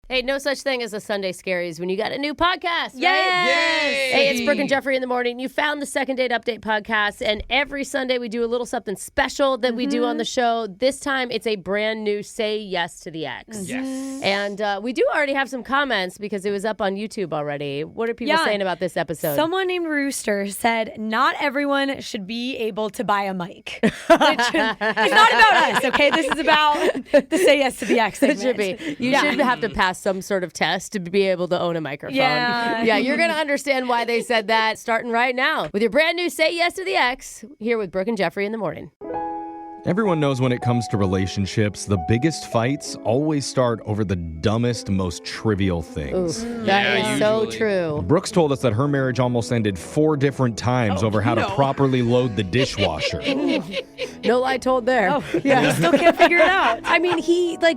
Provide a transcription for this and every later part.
Hey, no such thing as a Sunday Scaries when you got a new podcast, right? Yes! Hey, it's Brooke and Jeffrey in the morning. You found the Second Date Update podcast, and every Sunday we do a little something special that we do on the show. This time, it's a brand new Say Yes to the Ex. Yes. And we do already have some comments because it was up on YouTube already. What are people saying about this episode? Someone named Rooster said, not everyone should be able to buy a mic. Which it's not about us, okay? This is about the Say Yes to the Ex segment. It should be. You should have to pass some sort of test to be able to own a microphone. Yeah, you're going to understand why they said that starting right now with your brand new Say Yes to the Ex here with Brooke and Jeffrey in the morning. Everyone knows when it comes to relationships, the biggest fights always start over the dumbest, most trivial things. That is so true. Brooks told us that her marriage almost ended 4 different times over how to properly load the dishwasher. No lie told there. I still can't figure it out. I mean,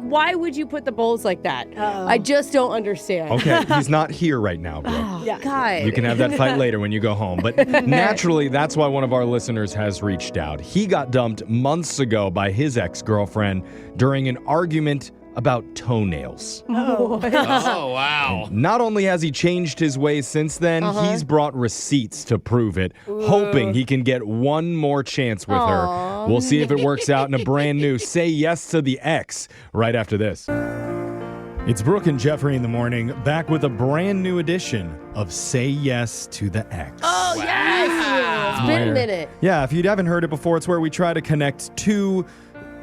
why would you put the bowls like that? I just don't understand. Okay, he's not here right now, Brooke. God. You can have that fight later when you go home. But naturally, that's why one of our listeners has reached out. He got dumped months ago by his ex-girlfriend during an argument about toenails. Oh, wow. And not only has he changed his ways since then, he's brought receipts to prove it, hoping he can get one more chance with her. We'll see if it works out in a brand new Say Yes to the Ex right after this. It's Brooke and Jeffrey in the morning, back with a brand new edition of Say Yes to the Ex. Oh, yes! It's been a minute. Yeah, if you haven't heard it before, it's where we try to connect two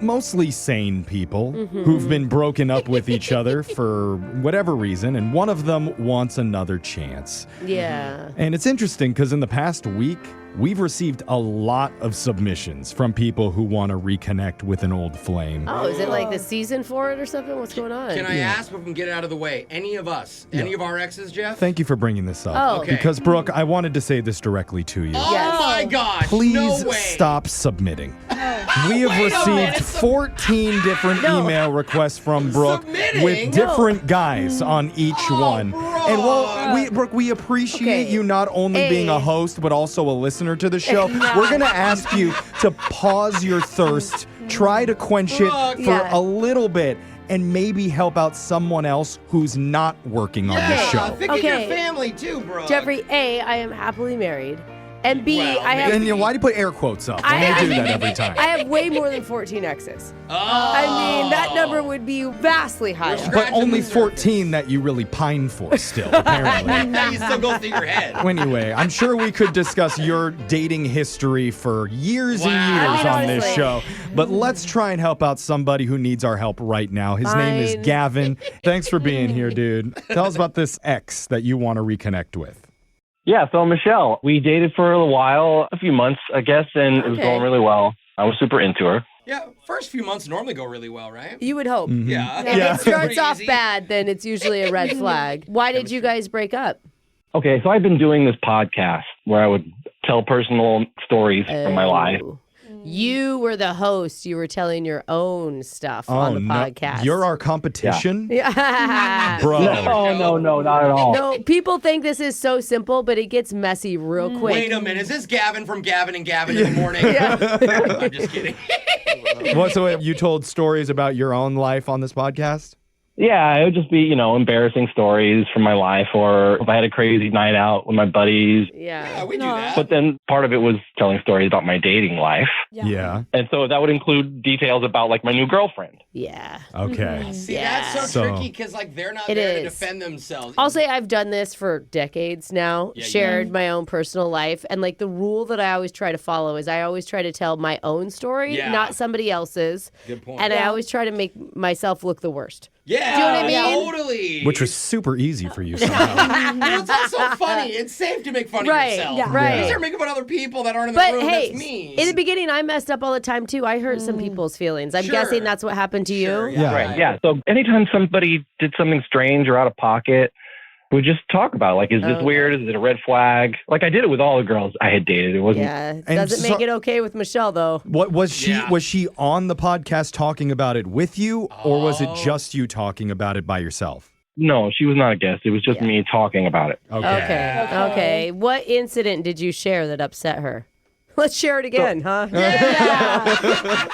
mostly sane people who've been broken up with each other for whatever reason, and one of them wants another chance. Yeah. And it's interesting because in the past week, we've received a lot of submissions from people who want to reconnect with an old flame. Oh, is it like the season for it or something? What's going on? Can I ask, if we can get it out of the way, any of us, any of our exes, Jeff? Thank you for bringing this up. Oh. Okay. Because, Brooke, I wanted to say this directly to you. Oh my gosh, Please no way. stop submitting. We have received 14 different email requests from Brooke Submitting? with different guys on each one. Brooke. And well, Brooke, we appreciate you not only being a host, but also a listener to the show. We're going to ask you to pause your thirst, try to quench it for a little bit, and maybe help out someone else who's not working on the show. Think of your family too, bro. Jeffrey, A, I am happily married. And B, I have... And why do you put air quotes up? Why do you do that every time? I have way more than 14 exes. I mean, that number would be vastly higher. But only 14 that you really pine for still, apparently. Now you still go through your head. Anyway, I'm sure we could discuss your dating history for years and years on this show. But let's try and help out somebody who needs our help right now. His name is Gavin. Thanks for being here, dude. Tell us about this ex that you want to reconnect with. Yeah, so Michelle, we dated for a while, a few months, I guess, and it was going really well. I was super into her. Yeah, first few months normally go really well, right? You would hope. Yeah. If it starts Pretty off easy. bad, then it's usually a red flag. Why did you guys break up? Okay, so I've been doing this podcast where I would tell personal stories from my life. You were the host. You were telling your own stuff on the podcast. You're our competition? Yeah. Bro. No, not at all. No, people think this is so simple, but it gets messy real quick. Wait a minute, is this Gavin from Gavin and Gavin in the morning? I'm just kidding. So you told stories about your own life on this podcast? Yeah, it would just be, embarrassing stories from my life, or if I had a crazy night out with my buddies. Yeah, we do that. But then part of it was telling stories about my dating life. Yeah. And so that would include details about, like, my new girlfriend. Yeah. Okay. See, that's so tricky because, they're not there to defend themselves. I'll say I've done this for decades now, shared my own personal life. And, the rule that I always try to follow is I always try to tell my own story, not somebody else's. Good point. And I always try to make myself look the worst. Yeah, do you know what I mean? Totally. Which was super easy for you somehow. Well, it's also funny. It's safe to make fun of yourself. Yeah, right. You start making fun of other people that aren't in the room. Hey, That's me. in the beginning, I messed up all the time, too. I hurt some people's feelings. I'm guessing that's what happened to you. Yeah. Right. Yeah. So anytime somebody did something strange or out of pocket, we just talk about it. Is this weird? Is it a red flag? I did it with all the girls I had dated. It wasn't. Yeah. It doesn't make it okay with Michelle, though. What was she? Yeah. Was she on the podcast talking about it with you, or was it just you talking about it by yourself? No, she was not a guest. It was just me talking about it. Okay. What incident did you share that upset her? Let's share it again, huh? Yeah.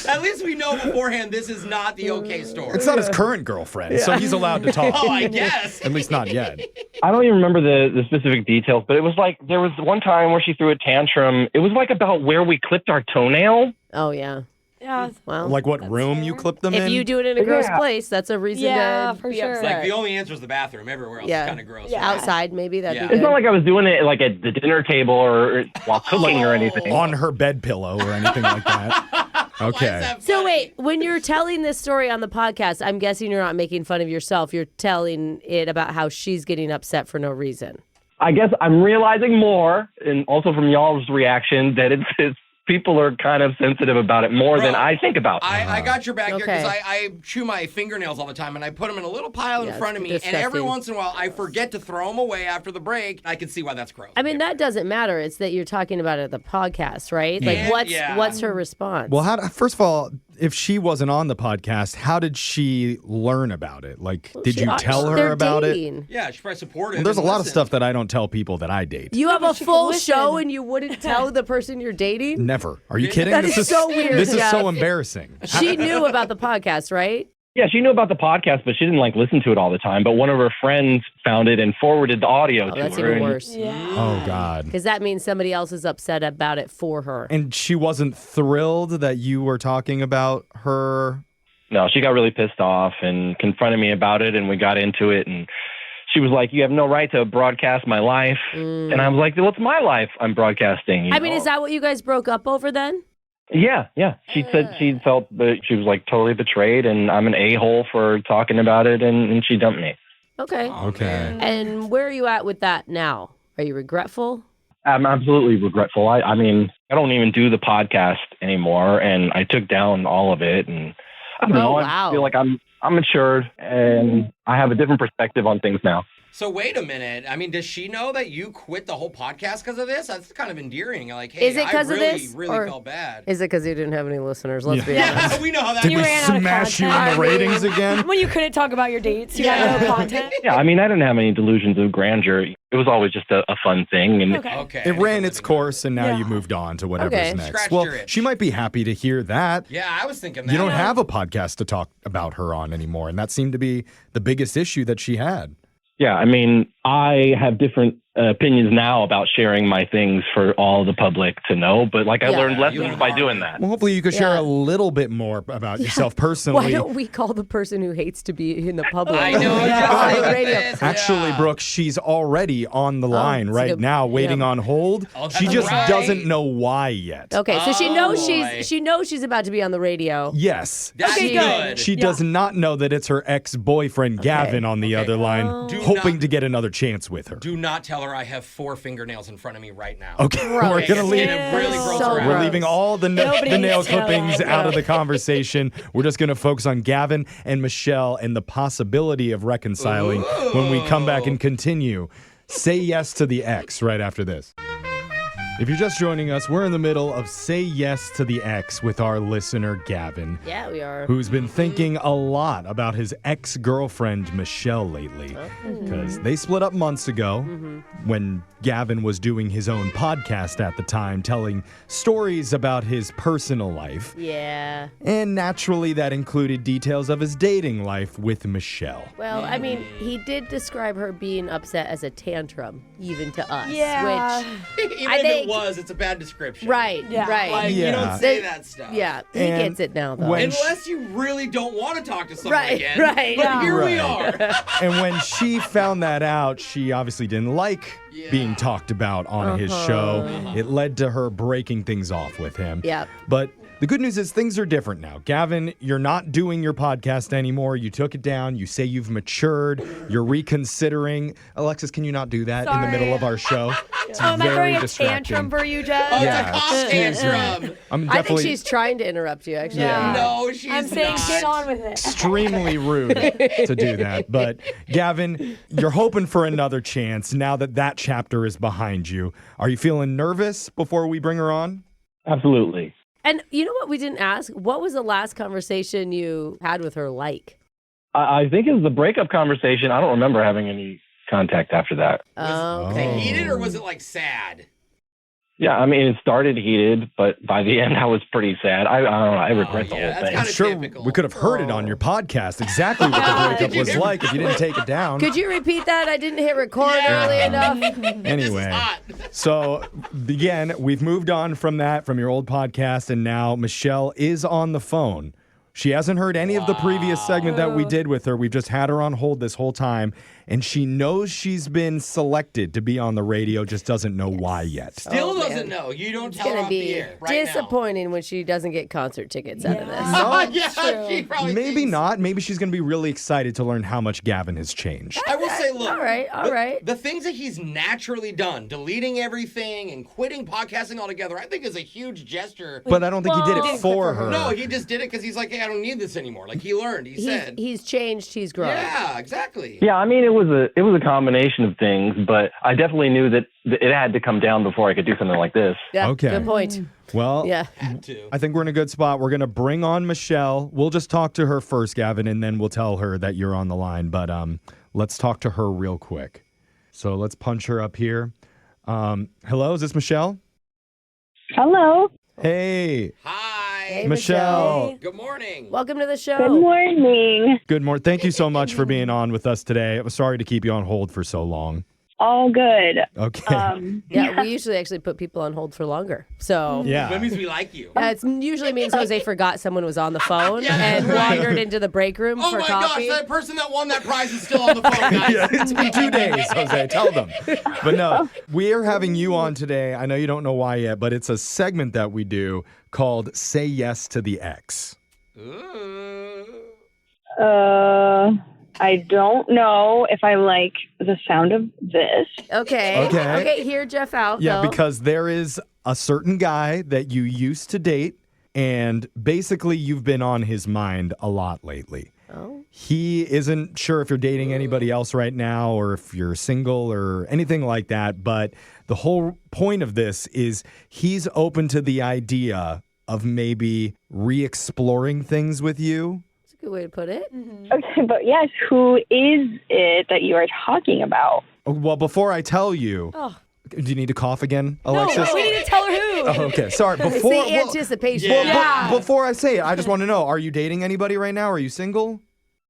At least we know beforehand this is not the okay story. It's not his current girlfriend, so he's allowed to talk. Oh, I guess. At least not yet. I don't even remember the specific details, but it was like there was one time where she threw a tantrum. It was like about where we clipped our toenail. Oh, yeah. Yeah. Well, Like what room you clipped them in? if you do it in a gross Yeah. place, that's a reason Yeah, to for be sure. upset. Like the only answer is the bathroom. Everywhere else Yeah. is kind of gross. Yeah. Outside, maybe that'd Yeah. be It's good. not like I was doing it like at the dinner table or while cooking or anything. On her bed pillow or anything like that. Why is Okay. that So funny? wait, when you're telling this story on the podcast, I'm guessing you're not making fun of yourself. You're telling it about how she's getting upset for no reason. I guess I'm realizing more, and also from y'all's reaction, that it's people are kind of sensitive about it more than I think about. I got your back here Okay. because I chew my fingernails all the time and I put them in a little pile Yeah, in front of me. it's And every disgusting. once in a while I forget to throw them away after the break. I can see why that's gross. I mean, that doesn't matter. It's that you're talking about it at the podcast, right? Like, Yeah. what's her response? Well, first of all, if she wasn't on the podcast, how did she learn about it? Like, did you tell her They're about it? dating. Yeah, she's probably supportive. Well, there's a and lot of listen. stuff that I don't tell people that I date. You have but a she full could show listen. and you wouldn't tell the person you're dating? Never. Are you kidding? That is so weird, This is Jeff. so embarrassing. She knew about the podcast, right? Yeah, she knew about the podcast, but she didn't like listen to it all the time. But one of her friends found it and forwarded the audio Oh, to that's her. even and- worse. Yeah. Oh, God. Because that means somebody else is upset about it for her. And she wasn't thrilled that you were talking about her. No, she got really pissed off and confronted me about it, and we got into it. And she was like, "You have no right to broadcast my life." And I was like, "Well, it's my life I'm broadcasting." you I mean, know? is that what you guys broke up over then? Yeah. She said she felt that she was like totally betrayed, and I'm an a-hole for talking about it, and she dumped me. Okay. Okay. And where are you at with that now? Are you regretful? I'm absolutely regretful. I mean, I don't even do the podcast anymore, and I took down all of it, and I don't know. wow. I feel like I'm matured, and I have a different perspective on things now. So wait a minute. I mean, does she know that you quit the whole podcast because of this? That's kind of endearing. Like, hey, Is it 'cause I of really, this, really or- felt bad. Is it because you didn't have any listeners? Let's be honest. Yeah, we know how that Did You we ran out of smash you in content. the ratings again? When you couldn't talk about your dates, you had no content. Yeah, I mean, I didn't have any delusions of grandeur. It was always just a fun thing, and Okay. Okay. It ran its course, and now Yeah. you moved on to whatever's Okay. next. Scratched Well, your itch. she might be happy to hear that. Yeah, I was thinking that. You don't have a podcast to talk about her on anymore, and that seemed to be the biggest issue that she had. yeah, I mean, I have different opinions now about sharing my things for all the public to know, but like I Yeah. learned You lessons learned by hard. doing that. Well, hopefully you could share Yeah. a little bit more about yourself Why personally. don't we call the person who hates to be in the public? I know. Yeah. just On like radio. this, Actually, yeah. Brooke, she's already on the line that's a right good- now, waiting yeah. on hold. Oh, She that's just right. doesn't know why yet. Okay, so she knows boy. she's about to be on the radio. Yes. That's Okay, good. She does not know that it's her ex-boyfriend Gavin on the other line, Do hoping not- to get another chance with her. Do not tell her I have 4 fingernails in front of me right now. Okay, we're Gross. gonna It's leave. gonna really gross So her out. We're gross. leaving all the Nobody nail needs to know clippings that. out of the conversation. We're just going to focus on Gavin and Michelle and the possibility of reconciling when we come back and continue. Say yes to the ex right after this. If you're just joining us, we're in the middle of Say Yes to the Ex with our listener, Gavin, Yeah, we are. who's been thinking a lot about his ex-girlfriend, Michelle, lately. Because they split up months ago when Gavin was doing his own podcast at the time, telling stories about his personal life. Yeah. And naturally, that included details of his dating life with Michelle. Well, I mean, he did describe her being upset as a tantrum, even to us. Yeah. Which, Even I if think- it was, it's a bad description. right, Yeah. right. Like, you Yeah. don't say They- that stuff. Yeah, he And gets it now, though. when- Unless you really don't want to talk to someone Right, again. right. But Yeah. here we Right. are. And when she found that out, she obviously didn't like Yeah. being talked about on his show. It led to her breaking things off with him. Yep. But the good news is things are different now. Gavin, you're not doing your podcast anymore. You took it down. You say you've matured. You're reconsidering. Alexis, can you not do that in the middle Sorry. of our show? It's Oh, am I very throwing a distracting. tantrum for you, Jess? Oh, Yeah, it's a cough excuse me. tantrum. I'm I think definitely she's trying to interrupt you, actually. Yeah. No, she's I'm saying not. get on with it. extremely rude to do that. But Gavin, you're hoping for another chance now that that chapter is behind you. Are you feeling nervous before we bring her on? Absolutely. And you know what we didn't ask? What was the last conversation you had with her like? I think it was the breakup conversation. I don't remember having any contact after that. Oh, Was okay. it heated or was it like sad? Yeah, I mean, it started heated, but by the end, I was pretty sad. I don't know. I regret the whole thing. I'm sure we could have heard it on your podcast exactly what the breakup was like if you didn't take it down. Could you repeat that? I didn't hit record early enough. Anyway, so again, we've moved on from that, from your old podcast, and now Michelle is on the phone. She hasn't heard any of the previous segment that we did with her. We've just had her on hold this whole time, and she knows she's been selected to be on the radio, just doesn't know why yet. Still doesn't know. You don't tell her off the air. Disappointing when she doesn't get concert tickets out of this. She probably Maybe thinks. not. Maybe she's going to be really excited to learn how much Gavin has changed. I will say, look. All right. The things that he's naturally done, deleting everything and quitting podcasting altogether, I think is a huge gesture. But I don't think he did it for her. No, he just did it because he's like, hey, I don't need this anymore. Like he learned. He said. He's changed. He's grown. Yeah, exactly. Yeah, I mean, it was a combination of things, but I definitely knew that it had to come down before I could do something like this. Yeah, Okay. Good point. Well, Yeah. Had to. I think we're in a good spot. We're going to bring on Michelle. We'll just talk to her first, Gavin, and then we'll tell her that you're on the line. But let's talk to her real quick. So let's punch her up here. Hello, is this Michelle? Hello. Hey, Hi. Hey, Michelle. Good morning. Welcome to the show. Good morning. Good morning. Thank you so much for being on with us today. I'm sorry to keep you on hold for so long. All good. Okay. Yeah, we usually actually put people on hold for longer. So Yeah. That means we like you. it usually means Jose forgot someone was on the phone and wandered into the break room Oh for my coffee. gosh, that person that won that prize is still on the phone, guys. Yeah, it's been 2 days, Jose. Tell them. But no, we are having you on today. I know you don't know why yet, but it's a segment that we do called Say Yes to the Ex. I don't know if I like the sound of this. Okay, hear Jeff out. Yeah, though. because there is a certain guy that you used to date, and basically you've been on his mind a lot lately. Oh. He isn't sure if you're dating anybody else right now or if you're single or anything like that, but the whole point of this is he's open to the idea of maybe re-exploring things with you. That's a good way to put it. Okay, but yes, who is it that you are talking about? Well, before I tell you, do you need to cough again, Alexis? No, we need to tell her who. Oh, okay, sorry. It's Before, the anticipation. before I say it, I just want to know, are you dating anybody right now? Are you single?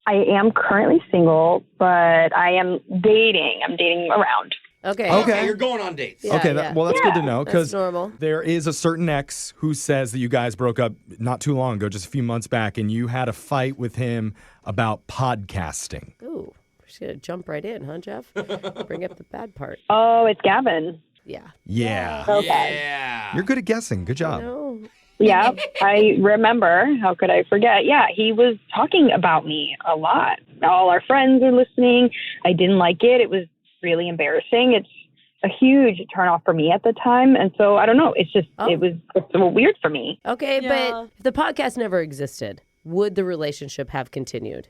I am currently single, but I am dating. I'm dating around. Okay. You're going on dates. Yeah, Okay, yeah. well, that's good to know That's because normal. there is a certain ex who says that you guys broke up not too long ago, just a few months back, and you had a fight with him about podcasting. Ooh, we're just going to jump right in, huh, Jeff? Bring up the bad part. Oh, it's Gavin. Yeah. Yeah. Okay. Yeah. You're good at guessing. Good job. No. Yeah, I remember. How could I forget? Yeah, he was talking about me a lot. All our friends are listening. I didn't like it. It was really embarrassing. It's a huge turnoff for me at the time. And so, I don't know. It's just, it was so weird for me. Okay, Yeah. but if the podcast never existed, would the relationship have continued?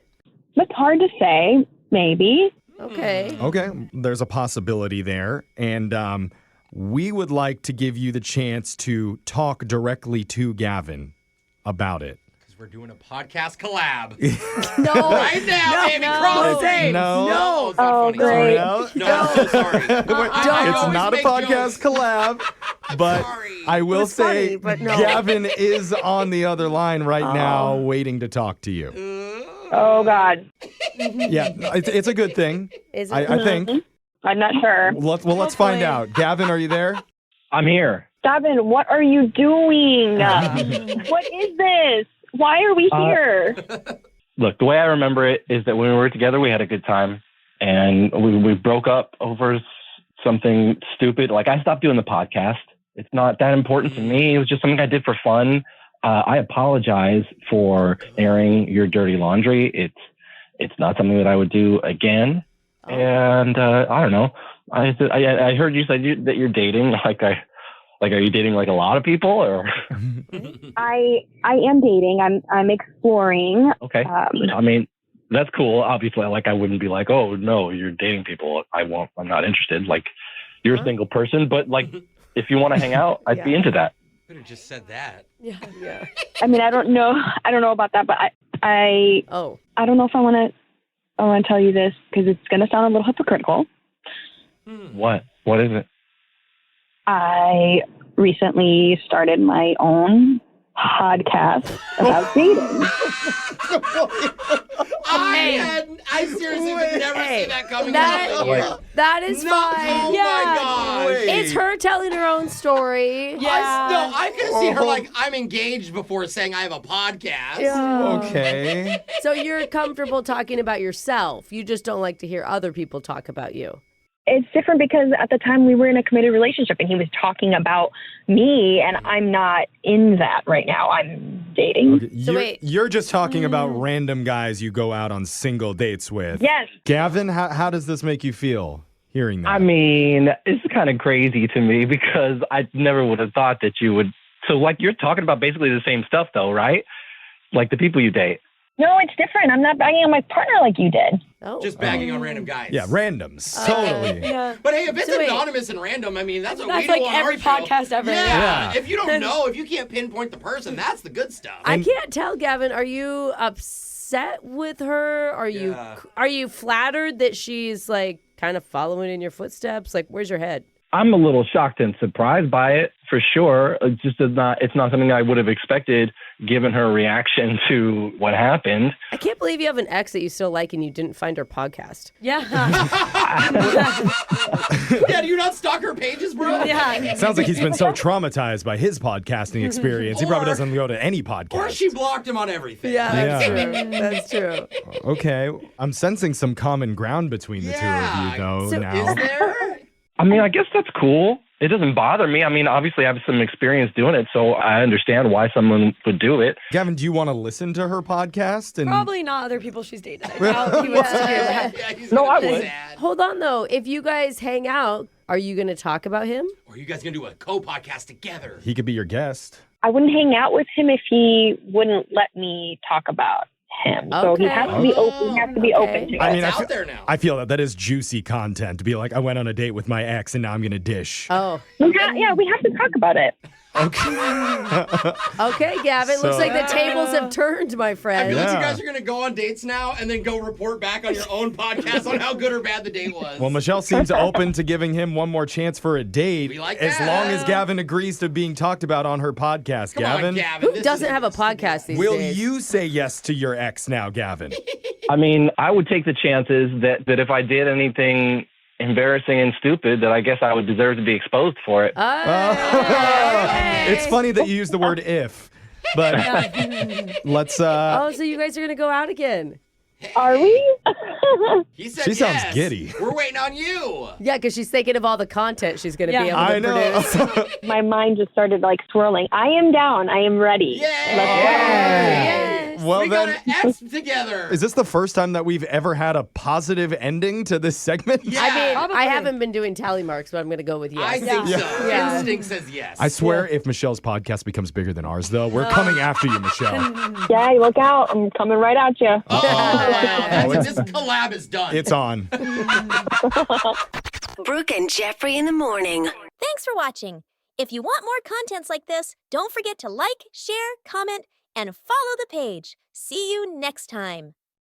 It's hard to say. Maybe. Okay. Okay, there's a possibility there. And we would like to give you the chance to talk directly to Gavin about it. Because we're doing a podcast collab. No. Right now, baby. Cross the stage. No. It's not funny. great. Sorry. No, I'm so sorry. It's not a podcast collab, but Sorry. I will was funny, say but no. Gavin is on the other line right now waiting to talk to you. Oh, God. Yeah, it's a good thing, Is it? I think. I'm not sure. Let's find out. Gavin, are you there? I'm here. Gavin, what are you doing? What is this? Why are we here? Look, the way I remember it is that when we were together, we had a good time, and we broke up over something stupid. Like, I stopped doing the podcast. It's not that important to me. It was just something I did for fun. I apologize for airing your dirty laundry. It's not something that I would do again. And I don't know. I heard you say that you're dating. Are you dating like a lot of people, or? I am dating. I'm exploring. Okay. I mean, that's cool. Obviously, I wouldn't be like, oh no, you're dating people. I'm not interested. Like, you're a single person, but like, if you want to hang out, I'd be into that. Could have just said that. Yeah. I mean, I don't know about that, but I don't know if I want to tell you this because it's going to sound a little hypocritical. What is it? I recently started my own podcast about dating. I seriously would never see that coming. That is fine. Oh my gosh. It's her telling her own story. Yeah. I could have seen her like, I'm engaged before saying I have a podcast. Yeah. Okay. So you're comfortable talking about yourself. You just don't like to hear other people talk about you. It's different because at the time we were in a committed relationship and he was talking about me, and I'm not in that right now. I'm dating. Okay. You're just talking about random guys you go out on single dates with. Yes. Gavin, how does this make you feel hearing that? I mean, it's kind of crazy to me because I never would have thought that you would. So, like, you're talking about basically the same stuff, though, right? Like the people you date. No, it's different. I'm not bagging on my partner like you did. Oh. Just bagging on random guys. Yeah, randoms. Totally. Yeah. But hey, if it's anonymous and random, I mean, that's what we do like on every our show. podcast ever. Yeah. If you don't know, if you can't pinpoint the person, that's the good stuff. I can't tell, Gavin. Are you upset with her? Are you flattered that she's like kind of following in your footsteps? Like, where's your head? I'm a little shocked and surprised by it, for sure. It's not something I would have expected given her reaction to what happened. I can't believe you have an ex that you still like and you didn't find her podcast. Yeah. Yeah, do you not stalk her pages, bro? Yeah. Sounds like he's been so traumatized by his podcasting experience. He probably doesn't go to any podcast. Or she blocked him on everything. That's Yeah. true. That's true. Okay. I'm sensing some common ground between the two of you, though, So now. Is there? I mean, I guess that's cool. It doesn't bother me. I mean, obviously, I have some experience doing it, so I understand why someone would do it. Gavin, do you want to listen to her podcast? And Probably not other people she's dated. I doubt he wants to hear that. Yeah, he's No, gonna I be would. sad. Hold on, though. If you guys hang out, are you going to talk about him? Or are you guys gonna do a co-podcast together? he could be your guest. I wouldn't hang out with him if he wouldn't let me talk about him. So he Okay. has to be open. He has to be open to it. I mean, It's out there now. I feel that is juicy content to be like, I went on a date with my ex and now I'm going to dish. Oh. We have to talk about it. Okay, Gavin. Looks So- like the tables have turned, my I friend. feel like you Yeah. guys are gonna go on dates now and then go report back on your own podcast on how good or bad the date was. Well, Michelle seems open to giving him one more chance for a date. We like as that. long as Gavin agrees to being talked about on her podcast. Come Gavin, on, Gavin. Who doesn't have a podcast these will days? you say yes to your ex now, Gavin? I mean, I would take the chances that if I did anything embarrassing and stupid, that I guess I would deserve to be exposed for it. It's funny that you use the word if, but let's. Oh, so you guys are going to go out again? Are we? He said She sounds yes. giddy. We're waiting on you. Yeah, because she's thinking of all the content she's going to be able to I know. produce. My mind just started like swirling. I am down. I am ready. Yay! Yes. Well, We then, got an X together. is this the first time that we've ever had a positive ending to this segment? Yeah. I mean, Probably. I haven't been doing tally marks, but I'm going to go with yes. I think so. Yeah. Instinct says yes. I swear, if Michelle's podcast becomes bigger than ours, though, we're coming after you, Michelle. Yeah, look out. I'm coming right at you. This collab is done. It's on. Brooke and Jeffrey in the morning. Thanks for watching. If you want more contents like this, don't forget to like, share, comment, and follow the page. See you next time.